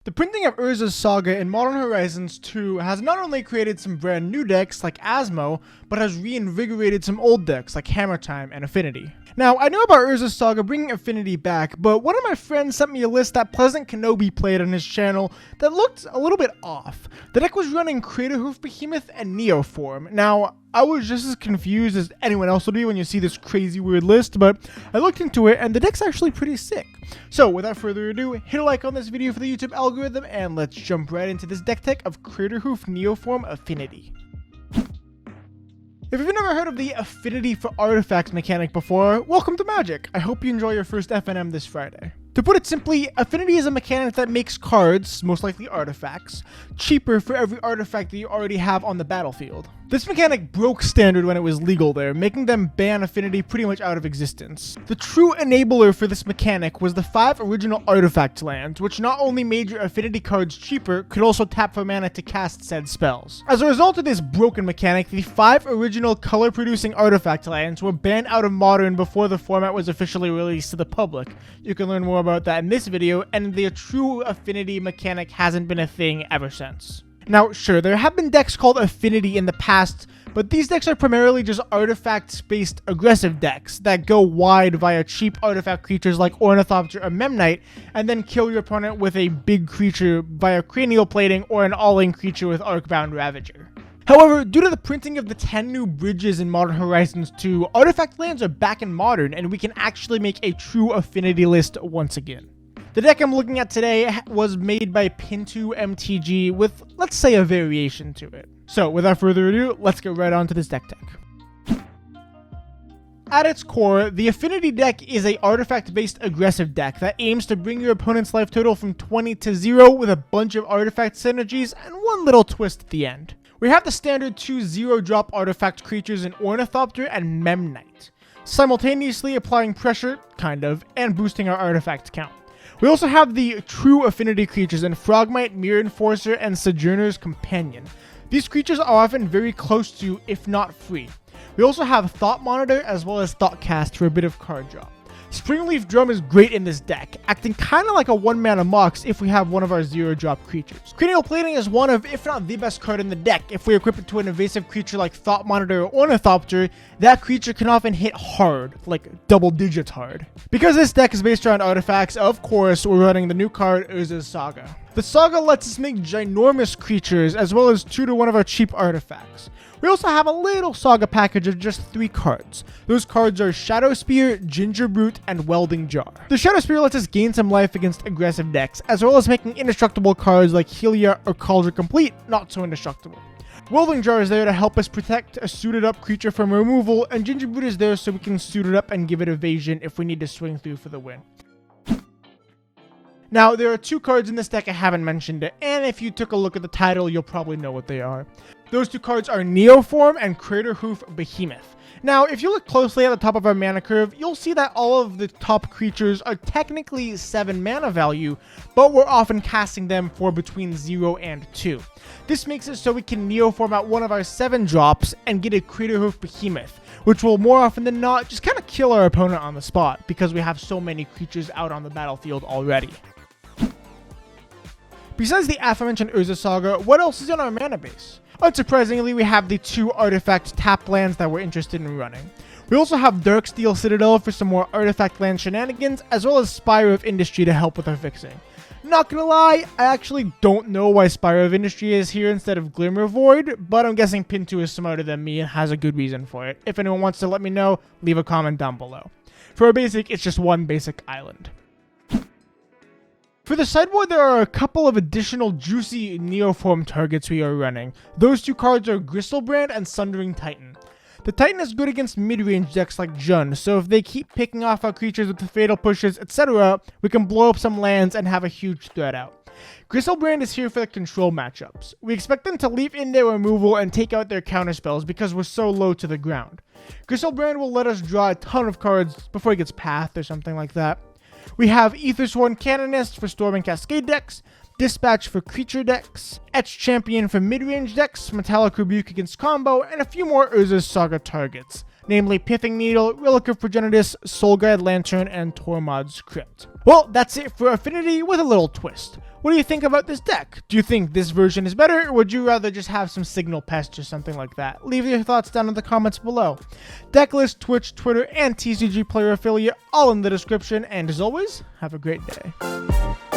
The printing of Urza's Saga in Modern Horizons 2 has not only created some brand new decks like Asmo, but has reinvigorated some old decks like Hammer Time and Affinity. Now, I know about Urza's Saga bringing Affinity back, but one of my friends sent me a list that Pleasant Kenobi played on his channel that looked a little bit off. The deck was running CRATERHOOF Behemoth and Neoform. Now, I was just as confused as anyone else would be when you see this crazy weird list, but I looked into it and the deck's actually pretty sick. So without further ado, hit a like on this video for the YouTube algorithm and let's jump right into this deck tech of CRATERHOOF Neoform Affinity. If you've never heard of the Affinity for Artifacts mechanic before, welcome to Magic. I hope you enjoy your first FNM this Friday. To put it simply, Affinity is a mechanic that makes cards, most likely artifacts, cheaper for every artifact that you already have on the battlefield. This mechanic broke Standard when it was legal there, making them ban Affinity pretty much out of existence. The true enabler for this mechanic was the 5 original artifact lands, which not only made your Affinity cards cheaper, could also tap for mana to cast said spells. As a result of this broken mechanic, the 5 original color-producing artifact lands were banned out of Modern before the format was officially released to the public. You can learn more about that in this video, and the true Affinity mechanic hasn't been a thing ever since. Now, sure, there have been decks called Affinity in the past, but these decks are primarily just artifact-based aggressive decks that go wide via cheap artifact creatures like Ornithopter or Memnite, and then kill your opponent with a big creature via Cranial Plating or an all-in creature with Arcbound Ravager. However, due to the printing of the 10 new bridges in Modern Horizons 2, artifact lands are back in Modern, and we can actually make a true Affinity list once again. The deck I'm looking at today was made by Pintu MTG with, let's say, a variation to it. So, without further ado, let's get right on to this deck tech. At its core, the Affinity deck is a artifact-based aggressive deck that aims to bring your opponent's life total from 20 to 0 with a bunch of artifact synergies and one little twist at the end. We have the standard 2 0-drop artifact creatures in Ornithopter and Memnite, simultaneously applying pressure, kind of, and boosting our artifact count. We also have the true Affinity creatures in Frogmite, Mirror Enforcer, and Sojourner's Companion. These creatures are often very close to, if not free. We also have Thought Monitor as well as Thoughtcast for a bit of card draw. Springleaf Drum is great in this deck, acting kinda like a 1-mana Mox if we have one of our 0-drop creatures. Cranial Plating is one of, if not the best card in the deck. If we equip it to an invasive creature like Thought Monitor or Ornithopter, that creature can often hit hard, like double digits hard. Because this deck is based around artifacts, of course, we're running the new card, Urza's Saga. The Saga lets us make ginormous creatures, as well as 2 to 1 of our cheap artifacts. We also have a little Saga package of just 3 cards. Those cards are Shadow Spear, Ginger Brute, and Welding Jar. The Shadow Spear lets us gain some life against aggressive decks, as well as making indestructible cards like Helia or Cauldron Complete not so indestructible. Welding Jar is there to help us protect a suited up creature from removal, and Ginger Brute is there so we can suit it up and give it evasion if we need to swing through for the win. Now, there are 2 cards in this deck I haven't mentioned, and if you took a look at the title, you'll probably know what they are. Those 2 cards are Neoform and CRATERHOOF Behemoth. Now, if you look closely at the top of our mana curve, you'll see that all of the top creatures are technically 7 mana value, but we're often casting them for between 0 and 2. This makes it so we can Neoform out one of our 7 drops and get a CRATERHOOF Behemoth, which will more often than not just kind of kill our opponent on the spot because we have so many creatures out on the battlefield already. Besides the aforementioned Urza's Saga, what else is in our mana base? Unsurprisingly, we have the 2 artifact tap lands that we're interested in running. We also have Darksteel Citadel for some more artifact land shenanigans, as well as Spire of Industry to help with our fixing. Not gonna lie, I actually don't know why Spire of Industry is here instead of Glimmer Void, but I'm guessing Pintu is smarter than me and has a good reason for it. If anyone wants to let me know, leave a comment down below. For a basic, it's just 1 basic island. For the sideboard, there are a couple of additional juicy Neoform targets we are running. Those 2 cards are Gristlebrand and Sundering Titan. The Titan is good against mid-range decks like Jund, so if they keep picking off our creatures with the fatal pushes, etc., we can blow up some lands and have a huge threat out. Gristlebrand is here for the control matchups. We expect them to leap in their removal and take out their counterspells because we're so low to the ground. Gristlebrand will let us draw a ton of cards before he gets Pathed or something like that. We have Aethersworn Canonist for Storm and Cascade decks, Dispatch for creature decks, Etch Champion for mid-range decks, Metallic Rebuke against combo, and a few more Urza's Saga targets, namely Pithing Needle, Relic of Progenitus, Soul Guide Lantern, and Tormod's Crypt. Well, that's it for Affinity with a little twist. What do you think about this deck? Do you think this version is better, or would you rather just have some Signal Pest or something like that? Leave your thoughts down in the comments below. Deck list, Twitch, Twitter, and TCG Player Affiliate all in the description, and as always, have a great day.